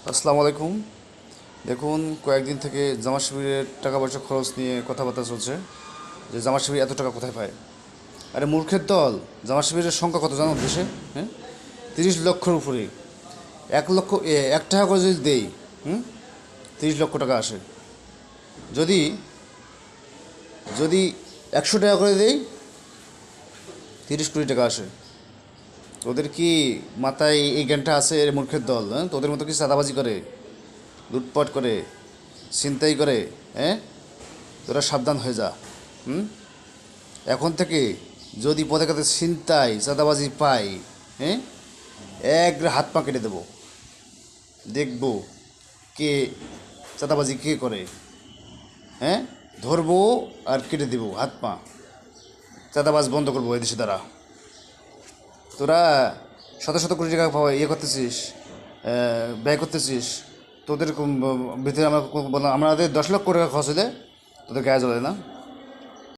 আসসালামু আলাইকুম। দেখুন, কয়েকদিন থেকে জামাত শিবিরের টাকা পয়সা খরচ নিয়ে কথাবার্তা চলছে যে জামাত শিবির এত টাকা কোথায় পায়। আরে মূর্খের দল, জামাত শিবিরের সংখ্যা কত জানো দেশে? হ্যাঁ, 30 লক্ষের উপরে। 1 লক্ষ 1 টাকা করে যদি দেই, 30 লক্ষ টাকা আসে। যদি যদি 100 টাকা করে দেই, 30 কোটি টাকা আসে। তোদের কি মাথায় এই জ্ঞানটা আছে? এর মূর্খের দল, হ্যাঁ, তোদের মতো কি চাঁদাবাজি করে, লুটপাট করে, ছিনতাই করে? হ্যাঁ, তোরা সাবধান হয়ে যা। হুম এখন থেকে যদি পথে পথে ছিনতাই চাঁদাবাজি পাই, হ্যাঁ, এক হাত পা কেটে দেবো। দেখবো কে চাঁদাবাজি কে করে। হ্যাঁ, ধরবো আর কেটে দেবো হাত পা। চাঁদাবাজ বন্ধ করবো এদেশে দ্বারা। তোরা শত শত কোটি টাকা পাওয়া করতেছিস, ব্যয় করতেছিস। তোদের ভিতরে আমাদের 10 লক্ষ টাকা খরচ হলে তোদের গায়ে জ্বলে না?